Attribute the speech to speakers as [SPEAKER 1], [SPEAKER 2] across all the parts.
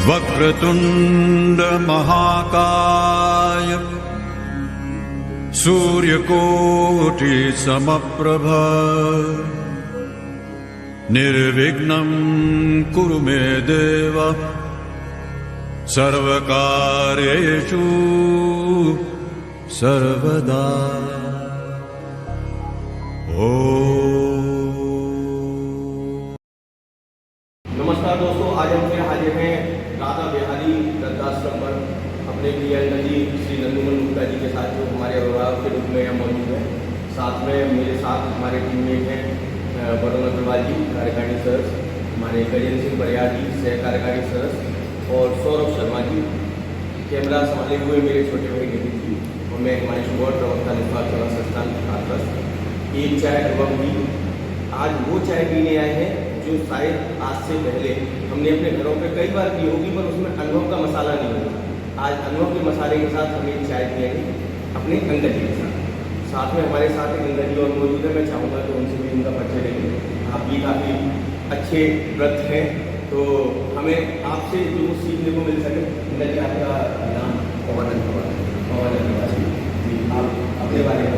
[SPEAKER 1] वक्रतुंड महाकाय सूर्यकोटि समप्रभ निर्विघ्नं कुरु मे देव सर्वकार्येषु सर्वदा।
[SPEAKER 2] नमस्कार दोस्तों, आज हम फिर हाजिर हैं राधा बिहारी वृद्धाश्रम पर अपने प्रिय अंकल जी श्री नंदूमन गुप्ता जी के साथ, जो हमारे अभिभावक के रूप में यहाँ मौजूद है। साथ में मेरे साथ हमारे टीममेट हैं वरुण अग्रवाल जी, कार्यकारी सदस्य, हमारे गजेंद्र सिंह बरियार जी, सह कार्यकारी सदस्य, और सौरभ शर्मा जी। कैमरा संभाले हुए मेरे छोटे भाई नितिन जी, और मैं हमारे शुभ प्रवक्ता निष्पाद सेवा संस्थान छात्र। एक चाय एवं भी आज वो चाय पीने आए हैं जो शायद आज से पहले हमने अपने घरों पे कई बार पी होगी, पर उसमें अनुभव का मसाला नहीं होगा। आज अनुभव के मसाले के साथ हमने चाय पिएंगे अपने अंकल जी के साथ में हमारे साथ एक अंकल जी और मौजूद है। मैं चाहूँगा कि उनसे भी उनका परिचय लेंगे। आप भी काफ़ी अच्छे व्रत हैं, तो हमें आपसे जो सीखने को मिल सके। अंकल जी, आपका नाम? पवन अग्रवाल जी। आप अपने बारे में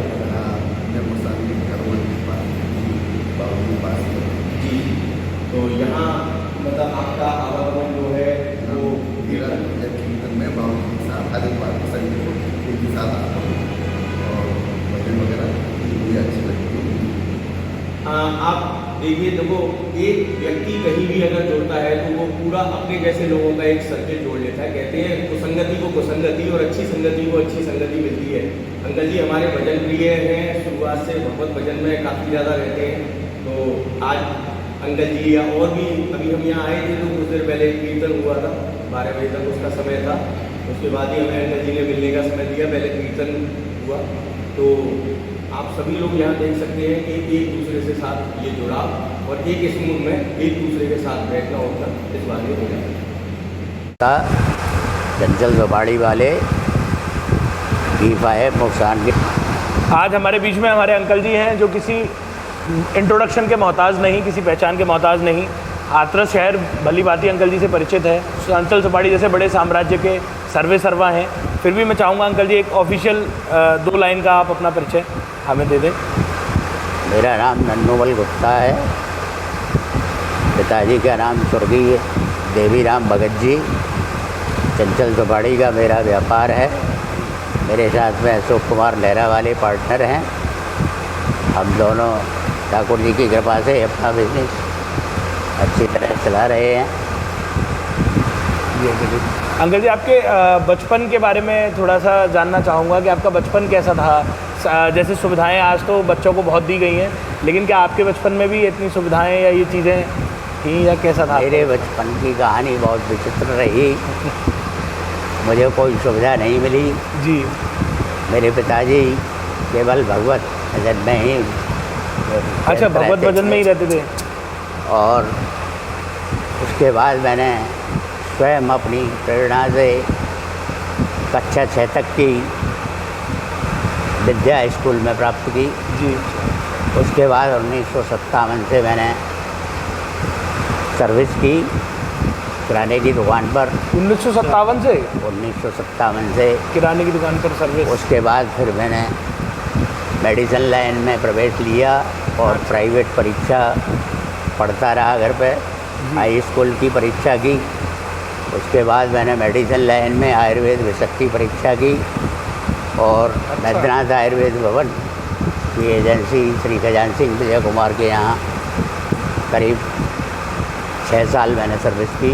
[SPEAKER 2] जी। तो यहाँ मतलब आपका आवागमन जो है वो
[SPEAKER 3] मेरा कीर्तन में बाबू के साथ हर एक बार के साथ आता हूँ और भजन वगैरह मुझे अच्छी लगती है।
[SPEAKER 2] आप देखिए, देखो, एक व्यक्ति कहीं भी अगर जुड़ता है तो वो पूरा अपने जैसे लोगों का एक सर्किल जोड़ लेता है। कहते हैं कुसंगति को कुसंगति और अच्छी संगति को अच्छी संगति मिलती है। अंकल जी हमारे भजन प्रिय हैं, शुरुआत से भगवत भजन में काफ़ी ज़्यादा रहते हैं। तो आज अंकल जी या और भी, अभी हम यहाँ आए थे तो कुछ देर पहले कीर्तन हुआ था, 12 बजे तक उसका समय था। उसके बाद ही हमें अंकल जी ने मिलने का समय दिया, पहले कीर्तन हुआ। तो आप सभी लोग यहाँ देख सकते हैं कि एक दूसरे से साथ ये जुड़ाव और एक इस मूड में एक दूसरे के साथ बैठना उठना इस बात में हो जाता है।
[SPEAKER 4] चंचल झोपड़ी वाले नुकसान के।
[SPEAKER 5] आज हमारे बीच में हमारे अंकल जी हैं जो किसी इंट्रोडक्शन के मोहताज नहीं, किसी पहचान के मोहताज नहीं। हाथरस शहर भली भांति अंकल जी से परिचित है। चंचल झोपड़ी जैसे बड़े साम्राज्य के सर्वा हैं। फिर भी मैं चाहूँगा अंकल जी एक ऑफिशियल 2 लाइन का आप अपना परिचय हमें दे दें।
[SPEAKER 4] मेरा नाम नन्नूमल गुप्ता है। पिताजी का नाम स्वर्गीय देवीराम भगत जी। चंचल झोपड़ी का मेरा व्यापार है। मेरे साथ में अशोक कुमार लहरा वाले पार्टनर हैं। हम दोनों ठाकुर जी की कृपा से अपना बिजनेस अच्छी तरह चला रहे हैं।
[SPEAKER 5] अंकल जी, आपके बचपन के बारे में थोड़ा सा जानना चाहूँगा कि आपका बचपन कैसा था। जैसे सुविधाएं आज तो बच्चों को बहुत दी गई हैं, लेकिन क्या आपके बचपन में भी इतनी सुविधाएं या ये चीज़ें थी या कैसा था?
[SPEAKER 4] मेरे बचपन की कहानी बहुत विचित्र रही। मुझे कोई सुविधा नहीं मिली
[SPEAKER 5] जी।
[SPEAKER 4] मेरे पिताजी केवल भगवत भजन में ही
[SPEAKER 5] अच्छा, भगवत भजन में ही रहते थे।
[SPEAKER 4] और उसके बाद मैंने स्वयं अपनी प्रेरणा से कक्षा 6 तक की विद्या स्कूल में प्राप्त की
[SPEAKER 5] जी।
[SPEAKER 4] उसके बाद 1957 से मैंने सर्विस की किराने की दुकान पर।
[SPEAKER 5] 1957 से?
[SPEAKER 4] 1957 से
[SPEAKER 5] किराने की दुकान पर सर्विस।
[SPEAKER 4] उसके बाद फिर मैंने मेडिसिन लाइन में प्रवेश लिया और प्राइवेट परीक्षा पढ़ता रहा घर पे। हाई स्कूल की परीक्षा की। उसके बाद मैंने मेडिसिन लाइन में आयुर्वेद विषय की परीक्षा की और बैद्यनाथ आयुर्वेद भवन की एजेंसी श्री खजान सिंह विजय कुमार के यहाँ करीब 6 साल मैंने सर्विस की।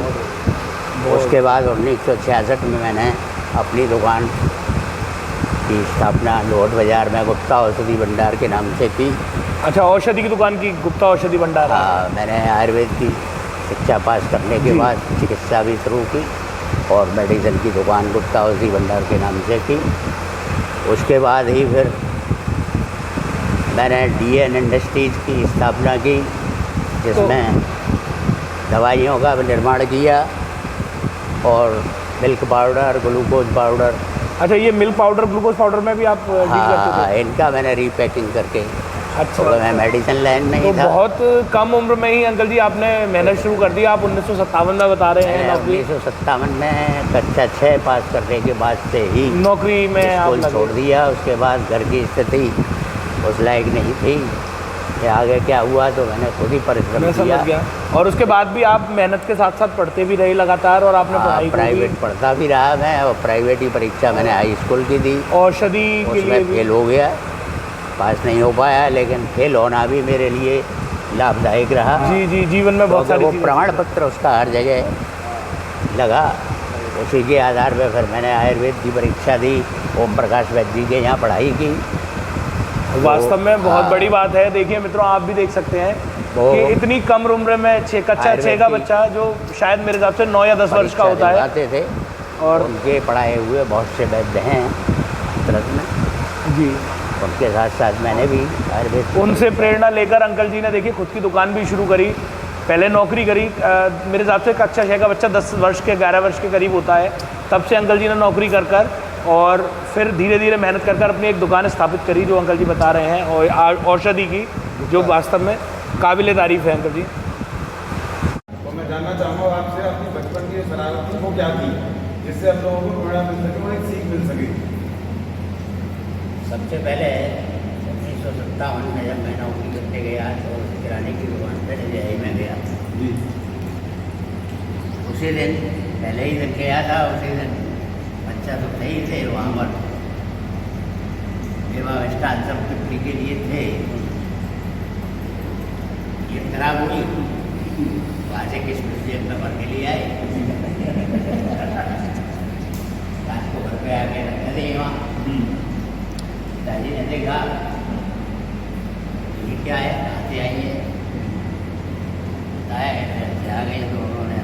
[SPEAKER 4] उसके बाद 1966 में मैंने अपनी दुकान की स्थापना लोहट बाज़ार में गुप्ता औषधि भंडार के नाम से की।
[SPEAKER 5] अच्छा, औषधि की दुकान की, गुप्ता औषधि भंडार।
[SPEAKER 4] हाँ, मैंने आयुर्वेद की शिक्षा पास करने के बाद चिकित्सा भी शुरू की और मेडिसिन की दुकान गुप्ता औषधि भंडार के नाम से की। उसके बाद ही फिर मैंने DN इंडस्ट्रीज़ की स्थापना की, जिसमें दवाइयों का निर्माण किया और मिल्क पाउडर, ग्लूकोज पाउडर।
[SPEAKER 5] अच्छा, ये मिल्क पाउडर, ग्लूकोज पाउडर में भी आप डील करते थे?
[SPEAKER 4] हाँ, इनका मैंने रीपैकिंग करके
[SPEAKER 5] अच्छा,
[SPEAKER 4] तो मैं
[SPEAKER 5] अच्छा।
[SPEAKER 4] मेडिसिन लाइन में
[SPEAKER 5] तो
[SPEAKER 4] ही था।
[SPEAKER 5] बहुत कम उम्र में ही अंकल जी आपने मेहनत शुरू कर दी। आप 1957 में बता रहे हैं नौकरी
[SPEAKER 4] 1957 में कक्षा 6 पास करने के बाद से ही
[SPEAKER 5] नौकरी में आप
[SPEAKER 4] स्कूल छोड़
[SPEAKER 5] लगे।
[SPEAKER 4] दिया। उसके बाद घर की स्थिति उस लायक नहीं थी कि आगे क्या हुआ, तो मैंने खुद ही परिश्रम
[SPEAKER 5] मैं
[SPEAKER 4] किया।
[SPEAKER 5] समझ गया। और उसके बाद भी आप मेहनत के साथ साथ पढ़ते भी रहे लगातार, और आपने पढ़ाई को
[SPEAKER 4] प्राइवेट
[SPEAKER 5] भी
[SPEAKER 4] पढ़ता भी रहा मैं, और प्राइवेट ही परीक्षा मैंने हाई स्कूल की दी,
[SPEAKER 5] औषधि के लिए
[SPEAKER 4] उसमें
[SPEAKER 5] भी।
[SPEAKER 4] फेल हो गया, पास नहीं हो पाया। लेकिन फेल होना भी मेरे लिए लाभदायक रहा,
[SPEAKER 5] जी जी, जीवन में बहुत
[SPEAKER 4] क्योंकि
[SPEAKER 5] सारी
[SPEAKER 4] वो
[SPEAKER 5] चीज़ें-
[SPEAKER 4] प्रमाण पत्र उसका हर जगह लगा। उसी के आधार पर फिर मैंने आयुर्वेद की परीक्षा दी, ओम प्रकाश वैद्य जी के यहाँ पढ़ाई की।
[SPEAKER 5] वास्तव में बहुत
[SPEAKER 4] हाँ।
[SPEAKER 5] बड़ी बात है। देखिए मित्रों, आप भी देख सकते हैं
[SPEAKER 4] वो-
[SPEAKER 5] कि इतनी कम उम्र में कक्षा
[SPEAKER 4] आयुर्वेद
[SPEAKER 5] 6 का
[SPEAKER 4] की-
[SPEAKER 5] बच्चा, जो शायद मेरे हिसाब से 9 या 10 वर्ष का
[SPEAKER 4] परीक्षा
[SPEAKER 5] होता है,
[SPEAKER 4] दिलवाते थे,
[SPEAKER 5] और
[SPEAKER 4] उनके पढ़ाए हुए बहुत से वैद्य हैं तुरंत में,
[SPEAKER 5] जी
[SPEAKER 4] उनके साथ साथ मैंने भी आयुर्वेद की
[SPEAKER 5] उनसे प्रेरणा लेकर अंकल जी ने देखिए खुद की दुकान भी शुरू करी, पहले नौकरी करी। मेरे हिसाब से कक्षा 6 का बच्चा 10 वर्ष के 11 वर्ष के करीब होता है, तब से अंकल जी ने नौकरी कर और फिर धीरे धीरे मेहनत कर अपनी एक दुकान स्थापित करी, जो अंकल जी बता रहे हैं, और औषधि की, जो वास्तव में काबिल तारीफ़ है अंकल जी।
[SPEAKER 6] तो मैं जानना चाहूँगा आपसे, अपनी बचपन की शरारतों को क्या की जिससे आप लोगों को प्रेरणा मिल सके और एक सीख मिल सके।
[SPEAKER 4] सबसे पहले 1957 में जब मैं नौकरी करने गया तो किराने की दुकान पर जय में गया।
[SPEAKER 6] जी।
[SPEAKER 4] उसी दिन पहले ही दिन गया था, उसी दिन बच्चा तो नहीं थे वहाँ पर, विवाह स्टार सब छुट्टी के लिए थे। ये खराब हुई, वहाँ से किसमिस जेब में भर के लिए आए, रात को घर पे आके रखे थे वहाँ। दादी ने देखा ये क्या है, कहाँ से आई है, बताया ऐसे आ गए। तो उन्होंने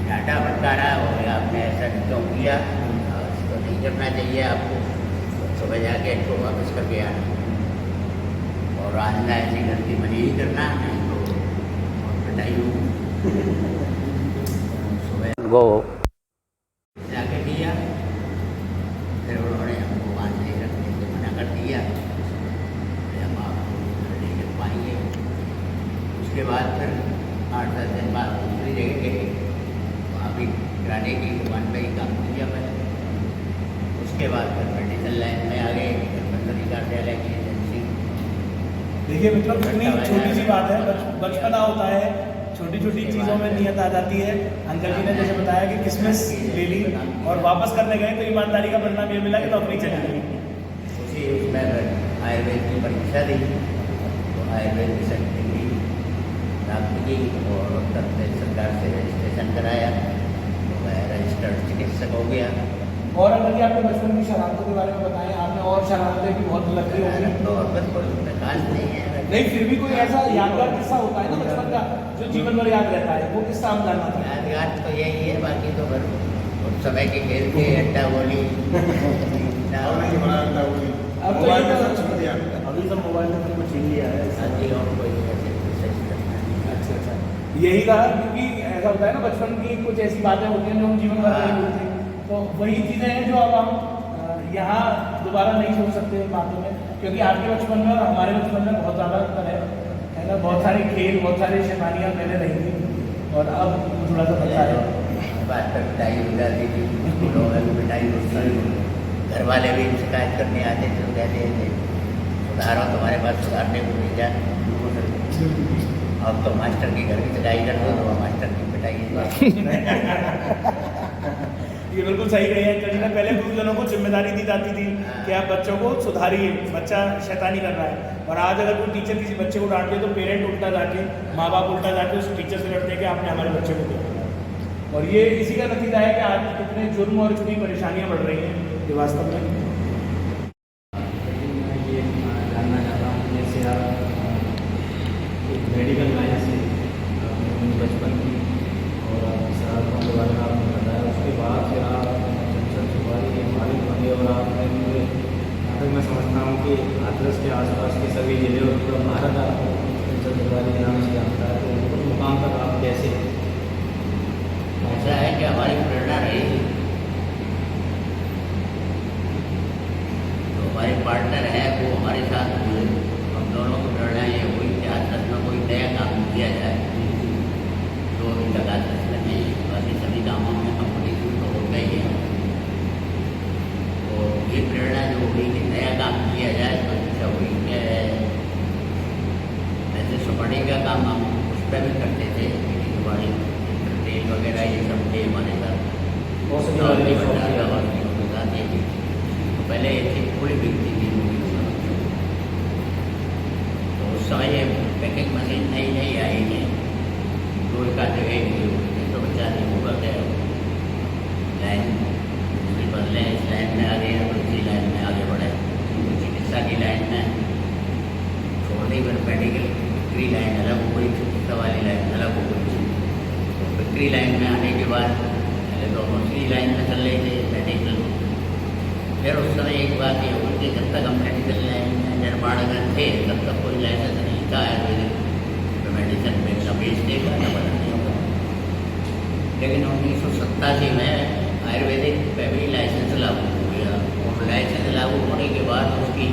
[SPEAKER 4] डाटा फटकारा, हो गया आपने ऐसा क्यों किया, इसको नहीं करना चाहिए आपको, सुबह जाके इसको वापस करके आना, और आंदा ऐसी गलती मनी ही करना, नहीं तो पिटाई हो। सुबह वो जाके दिया, फिर उन्होंने हमको वहाँ नहीं रखने से मना कर दिया, हम आपको नहीं रख पाएंगे। उसके बाद फिर 8-10 दिन बाद दूसरी जगह गए, वहाँ भी किराने की दुकान पर ही काम किया मैंने। उसके बाद फिर मेडिकल लाइन में आ गए, गणपति कार्यालय की एजेंसी।
[SPEAKER 5] देखिए मित्रों, कितनी छोटी सी बात है, बचपना होता है, छोटी छोटी चीज़ों में नियत आ जाती है। अंकल जी ने जैसे बताया कि किसमिस ले ली और वापस करने गए, तो ईमानदारी का परिणाम ये मिला कि नौकरी चली गई।
[SPEAKER 4] उसी उसमें आयुर्वेद की परीक्षा दी, तो आयुर्वेद की सर्टिफिकेट प्राप्त की और उत्तर प्रदेश सरकार से रजिस्ट्रेशन कराया, तो मैं रजिस्टर्ड चिकित्सक हो गया।
[SPEAKER 5] और अंकल जी, आपने बचपन की शरारतों के बारे में बताएं, आपने और शरारतें भी बहुत लगती होंगी।
[SPEAKER 4] तो बिल्कुल प्रकाश नहीं है,
[SPEAKER 5] नहीं, फिर भी कोई ऐसा यादगार किस्सा होता है ना बचपन का, जो जीवन भर याद रहता है, वो किस्सा हम जानना चाहते हैं।
[SPEAKER 4] यादगार तो यही है, बाकी तो फिर उस समय के खेल के अड्डा गोली
[SPEAKER 6] और नहीं बड़ा अंडा हुई,
[SPEAKER 5] अब तो
[SPEAKER 6] मोबाइल
[SPEAKER 5] ये
[SPEAKER 6] में
[SPEAKER 5] तो-
[SPEAKER 6] सब छीन लिया।
[SPEAKER 5] अभी सब मोबाइल में फिर छीन लिया है।
[SPEAKER 4] शादी और कोई ऐसे विशेष करना नहीं।
[SPEAKER 5] अच्छा अच्छा, यही रहा, क्योंकि ऐसा होता है ना, बचपन की कुछ ऐसी बातें होती हैं जो हम जीवन भर नहीं भूलते, तो वही चीज़ें हैं जो अब हम यहाँ दोबारा नहीं सोच सकते इन बातों में, क्योंकि आपके बचपन में और हमारे बचपन में बहुत ज़्यादा अंतर है ना। बहुत सारे खेल, बहुत सारी शैतानियाँ पहले रही थी, और अब थोड़ा सा पता है।
[SPEAKER 4] बात पर पिटाई हो जाती थी, स्कूलों में भी पिटाई होती थी, घर वाले भी शिकायत करने आते थे, तो कहते थे सुधारो, तुम्हारे पास सुधारने को भेजा। अब तो मास्टर के घर की पिटाई कर दो, तो मास्टर की पिटाई
[SPEAKER 5] ये बिल्कुल सही कही है अंकल जी ने। पहले गुरुजनों को जिम्मेदारी दी जाती थी कि आप बच्चों को सुधारिए, बच्चा शैतानी कर रहा है, और आज अगर कोई टीचर किसी बच्चे को डांट दे तो पेरेंट उल्टा जाके, माँ बाप उल्टा जाके उस टीचर से लड़ते हैं कि आपने हमारे बच्चे को दिया। और ये इसी का नतीजा है कि आज कितने जुर्म और इतनी परेशानियाँ बढ़ रही हैं, ये वास्तव में।
[SPEAKER 7] मैं ये जानना चाहता हूँ, जैसे आप मेडिकल लाइन से अपनी बचपन की और शरारतों के बारे में आपने बताया, उसके बाद फिर आप चंचल सुपारी के मालिक बने, और आपने पूरे यहाँ तक मैं समझता हूँ कि हाथरस के आसपास के सभी जिले और पूरा भारत आपको चंचल सुपारी के नाम से जानता है। तो उस मुकाम तक आप कैसे?
[SPEAKER 4] ऐसा है कि हमारी प्रेरणा रही अभी तक आदर्श में बाकी सभी गाँवों में कंपटीशन तो होता ही है। और ये प्रेरणा जो हुई कि नया काम किया जाए तो अच्छा हुई क्या है। वैसे सुपारी का काम हम उस पर भी करते थे, सुपारी तेल वगैरह ये सब थे हमारे साथ।
[SPEAKER 5] बहुत सी
[SPEAKER 4] और भी
[SPEAKER 5] गाड़ी
[SPEAKER 4] बता रहा हूँ, बताते थे। तो पहले ये पूरी बिकती थी मूवी, तो उस समय ये पैकिंग मशीन नई नई आई थी, दो एक आध जगह नहीं होती, तो बच्चा नहीं होगा क्या लाइन दूसरी बदले, इस लाइन में आ गए तो इसी लाइन में आगे बढ़े। चिकित्सा की लाइन में छोड़ दी, फिर मेडिकल बिक्री लाइन अलग हो गई, चिकित्सा वाली लाइन अलग हो गई। तो बिक्री लाइन में आने के बाद पहले तो दूसरी लाइन में चल रहे थे मेडिकल। फिर उस समय एक बात ये हुई कि जब तक हम मेडिकल लाइन में निर्माणगत थे तब तक कोई लाइसेंस नहीं था आयुर्वेदिक मेडिसिन में, न बेचने का न बनाने का। लेकिन 1987 में आयुर्वेदिक पे भी लाइसेंस लागू हो गया, और लाइसेंस लागू होने के बाद उसकी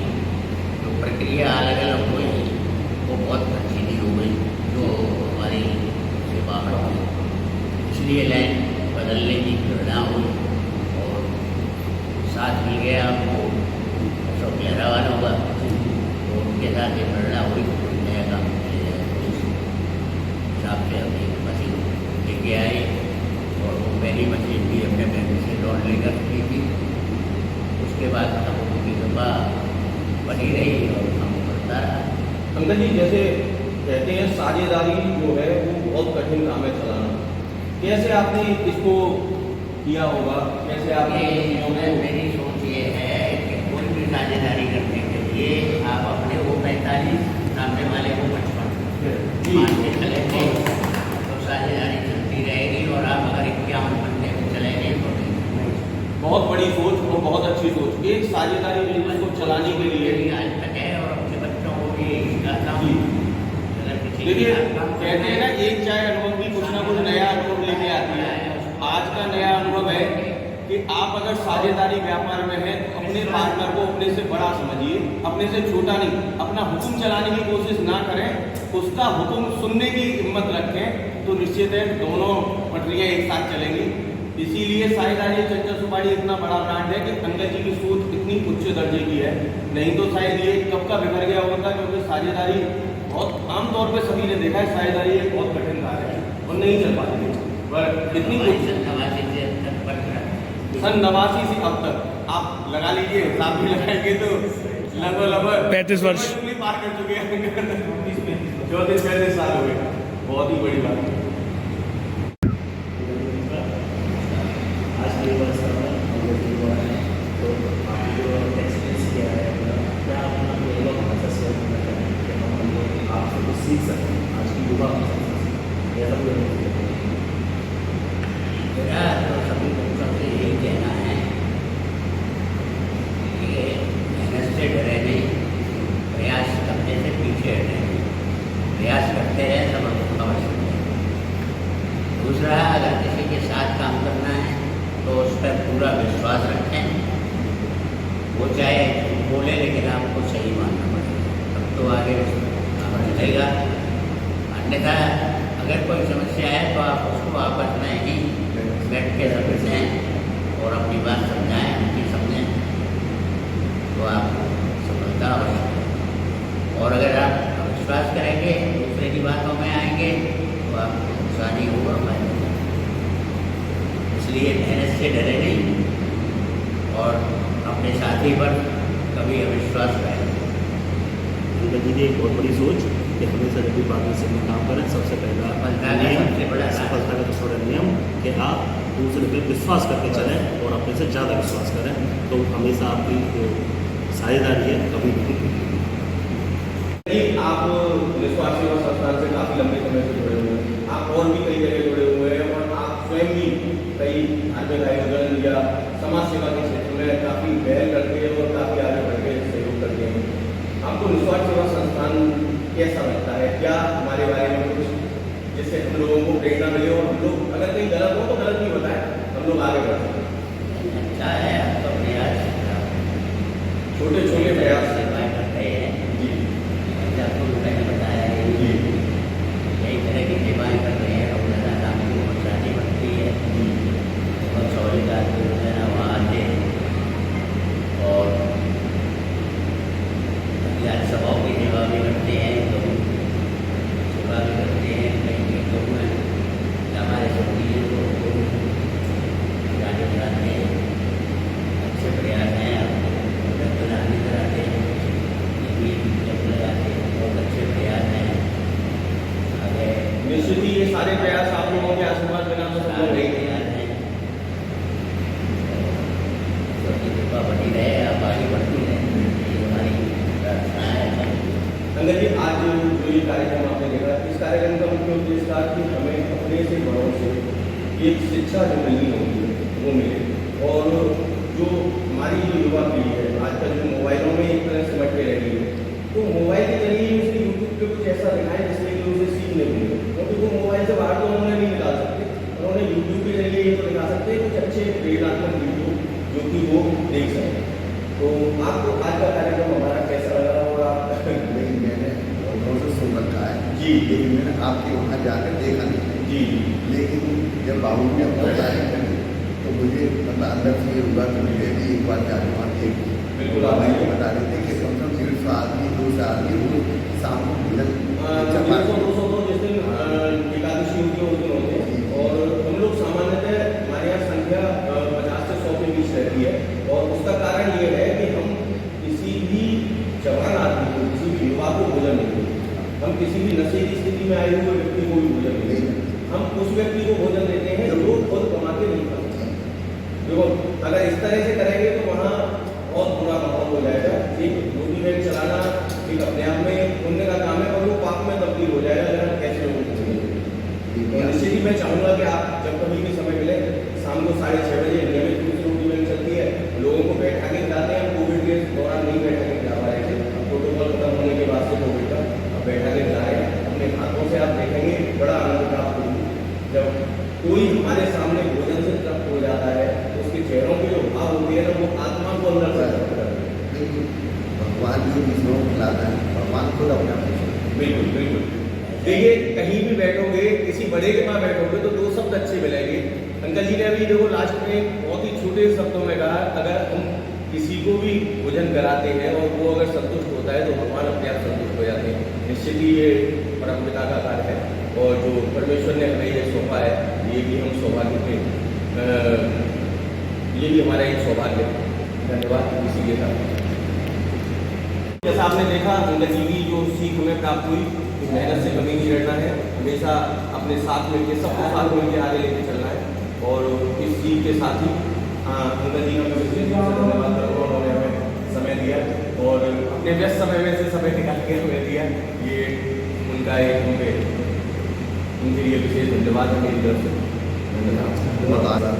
[SPEAKER 4] जो प्रक्रिया अलग अलग हुई वो बहुत अच्छी हो गई, जो हमारी से बाहर हुई। इसलिए लाइन बदलने की प्रेरणा हुई, और साथ मिल गया हमको अशोक लहरा वालों का, तो उनके साथ ये प्रेरणा हुई कोई नया काम किया जाए। तो इस हिसाब से हमने मशीन लेके आए, और वो पहली मशीन भी अपने बैंक से लोन लेकर की थी। उसके बाद हम उनकी कृपा बनी रही और काम करता रहा।
[SPEAKER 2] अंकल जी, जैसे कहते हैं साझेदारी जो है वो बहुत कठिन काम है चलाना, कैसे आपने इसको किया होगा, कैसे आपने
[SPEAKER 4] मेरी सोच ये है कि कोई भी साझेदारी करने के लिए आप अपने वो 45 सामने वाले को 55 मान के चलेंगे तो साझेदारी चलती रहेगी, और आप अगर 51 बनने में चलेंगे तो
[SPEAKER 2] बहुत बड़ी सोच और बहुत अच्छी सोच, एक साझेदारी बिजनेस को चलाने के लिए
[SPEAKER 4] भी आज तक है, और अपने बच्चों को भी सिखाता हूँ।
[SPEAKER 2] देखिए कहते हैं ना, एक चाय अनुभव भी कुछ ना कुछ नया अनुभव लेके आती है। आज का नया अनुभव है कि आप अगर साझेदारी व्यापार में हैं तो अपने पार्टनर को अपने से बड़ा समझिए, अपने से छोटा नहीं। अपना हुक्म चलाने की कोशिश ना करें, उसका हुक्म सुनने की हिम्मत रखें, तो निश्चित है दोनों पटरियाँ एक साथ चलेंगी। इसीलिए साझेदारी चंचल सुपारी इतना बड़ा ब्रांड है कि अंकल जी की सोच इतनी उच्च दर्जे की है, नहीं तो शायद ये कब का बिगड़ गया होता। क्योंकि साझेदारी बहुत आमतौर पे सभी ने देखा है, साझेदारी एक बहुत कठिन कार्य है और नहीं चल पाती है, पर इतनी सन 89 से अब तक आप लगा लीजिए, हिसाब भी लगाएंगे तो लगभग
[SPEAKER 5] 35 वर्ष
[SPEAKER 2] पार कर चुके हैं। 34-35 साल हो गए, बहुत ही बड़ी बात है।
[SPEAKER 7] आज के वर्ष तो आपने जो एक्सपीरियंस किया है, क्या आप अपना अनुभव हमारे साथ शेयर करना चाहेंगे कि हम लोग आपसे कुछ सीख सकें आज की युवा ऐसा कोई
[SPEAKER 4] मेरा तो सभी बच्चों से यही कहना है कि मेहनत से डरे नहीं, प्रयास करने से पीछे हटे नहीं, प्रयास करते रहे सब अवश्य मिलेगा। दूसरा, अगर किसी के साथ काम करना है तो उस पर पूरा विश्वास रखें, वो चाहे बोले लेकिन आपको सही मानना पड़ेगा, तब तो आगे बढ़ेगा। अन्यथा अगर कोई समस्या है तो आप उसको आपस में ही बैठ के समझें और अपनी बात समझाएं, उनकी समझें, तो आप सफलता हो। और अगर आप विश्वास करेंगे, दूसरे की बातों में आएंगे तो आपको नुकसान ही होगा, फायदा। इसलिए मेहनत से डरे नहीं और अपने साथी पर कभी अविश्वास करें।
[SPEAKER 7] जी की एक बहुत बड़ी सोच कि हमेशा जब भी पार्टनरशिप में काम करें, सबसे पहला सफलता का सबसे बड़ा नियम कि आप दूसरे पे विश्वास करके चलें और अपने से ज़्यादा विश्वास करें, तो हमेशा आपकी जो साझेदारी है कभी नहीं टूटेगी।
[SPEAKER 2] आप निस्वार्थ सेवा संस्थान से काफ़ी लंबे समय से जुड़े हुए हैं, आप और भी कई जगह जुड़े हुए हैं, और आप स्वयं भी कई धार्मिक आयोजन या समाज सेवा के क्षेत्र में काफ़ी पहल करते हैं और काफ़ी आगे बढ़ के सहयोग करते हैं। आपको निस्वार्थ सेवा संस्थान कैसा लगता है? क्या हमारे बारे में कुछ जिससे हम लोगों को प्रेरणा मिले, और हम लोग अगर कहीं गलत हो तो गलत नहीं बताएं, हम लोग आगे बढ़ सकें।
[SPEAKER 4] अच्छा है, आप तो प्रयास
[SPEAKER 2] छोटे छोटे प्रयास
[SPEAKER 4] सेवाएँ करते हैं
[SPEAKER 2] जी,
[SPEAKER 4] आपको मैंने बताया
[SPEAKER 2] जी,
[SPEAKER 4] यही तरह की सेवाएँ कर रहे हैं, और ज़्यादा काम
[SPEAKER 2] निश्चित ही ये सारे प्रयास आप लोगों के आशीर्वाद बिना तो संभव नहीं है।
[SPEAKER 4] सबकी कृपा बनी रहे, आप आगे बढ़ती रहे, ये हमारी प्रार्थना है।
[SPEAKER 2] अंकल जी, आज जो ये कार्यक्रम आपने देखा, इस कार्यक्रम का मुख्य उद्देश्य था कि हमें अपने से बड़ों से एक शिक्षा जो मिलनी होगी वो मिले, और जो हमारी जो युवा पीढ़ी है आजकल जो मोबाइलों में एक तरह सिमट के रही है, तो मोबाइल के जरिए उसने यूट्यूब पे कुछ ऐसा दिखाएं जिससे कि उसे सीखने को मिले, क्योंकि वो मोबाइल से बाहर तो उन्होंने नहीं निकाल सकते, उन्होंने यूट्यूब के जरिए ये तो दिखा सकते हैं कुछ अच्छे प्रेरणात्मक वीडियो जो कि वो देख सकें। तो आपको आज का कार्यक्रम हमारा कैसा लगा, और आप
[SPEAKER 3] लेकिन मैंने लोगों से सुन रखा है
[SPEAKER 2] जी,
[SPEAKER 3] लेकिन मैंने आपके वहाँ जाकर देखा नहीं है।
[SPEAKER 2] जी
[SPEAKER 3] लेकिन जब बाबू ने अपना जाएगा तो मुझे मतलब अंदर से ये हुआ कि मुझे भी एक बार जाने वहाँ देख
[SPEAKER 2] बिल्कुल आप
[SPEAKER 3] ये बता रहे थे कि कम से कम 150 आदमी 200 आदमी वो शाम को भोजन
[SPEAKER 2] 200 तो जिस दिन एकादशी होती है उस दिन होते हैं, और हम लोग सामान्यतः हमारे यहाँ संख्या 50 से 100 के बीच रहती है, और उसका कारण ये है कि हम किसी भी जवान आदमी को, किसी भी युवा को भोजन नहीं देते, हम किसी भी नशेली स्थिति में आए हुए व्यक्ति को भी भोजन नहीं देते, हम उस व्यक्ति को भोजन देते हैं जो खुद कमा के नहीं खा सकता। देखो, अगर इस तरह से करेंगे तो वहाँ बहुत बुरा माहौल हो जाएगा। एक रोटी बैंक चलाना एक अपने आप में पुण्य का काम है, और वो पाप में तब्दील हो जाएगा अगर हम कैसे लोगों को चलेंगे। तो निश्चित ही मैं चाहूँगा कि आप जब कभी भी समय मिले, शाम को 6:30 बजे नियमित रूप से रोटी बैंक चलती है, लोगों को बैठा के खिलाते हैं। कोविड के दौरान नहीं बैठा के खिला पा रहे थे, प्रोटोकॉल खत्म होने के बाद से कोविड का अब बैठा के खिला रहे हैं। अपने हाथों से आप देखेंगे बड़ा आनंद प्राप्त होगी। जब कोई हमारे सामने भोजन से तृप्त हो जाता है तो उसके चेहरों की जो भाव होती है ना, वो आत्मा को अंदर से तृप्त करती है।
[SPEAKER 3] भगवान जो दूसरों को खिलाता है भगवान खुद अपने आप को
[SPEAKER 2] बिल्कुल बिल्कुल। देखिए, कहीं भी बैठोगे, किसी बड़े के पास बैठोगे तो दो शब्द अच्छे मिलेंगे। अंकल जी ने अभी देखो लास्ट में बहुत ही छोटे शब्दों में कहा, अगर हम किसी को भी भोजन कराते हैं और वो अगर संतुष्ट होता है तो भगवान अपने आप संतुष्ट हो जाते हैं। निश्चित ही ये परमपिता का कार्य है, और जो परमेश्वर ने हमें ये सौंपा है, ये भी हम सौभाग्य के ये भी हमारा एक सौभाग्य है। धन्यवाद। इसी के साथ जैसा आपने देखा, अंकल जी की जो सीख हमें प्राप्त हुई, मेहनत से कभी नहीं डरना है, हमेशा अपने साथ मिलकर सबको साथ मिलकर आगे लेके चलना है। और इस सीख के साथ ही अंकल जी का मैं विशेष रूप से धन्यवाद करूँगा, उन्होंने हमें समय दिया और अपने व्यस्त समय में से समय निकाल के हमें दिया। ये उनका एक उनके लिए विशेष धन्यवाद है मेरी तरफ से।
[SPEAKER 3] बहुत आज़ाद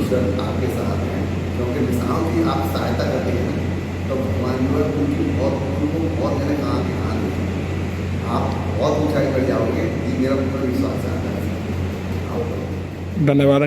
[SPEAKER 3] सर आपके साथ हैं, क्योंकि किसानों की आप सहायता करते हैं तो भगवान जो है उनको बहुत मैंने कहा कि हाँ आप बहुत ऊंचाई पर जाओगे, ये मेरा पूरा विश्वास है।
[SPEAKER 8] धन्यवाद।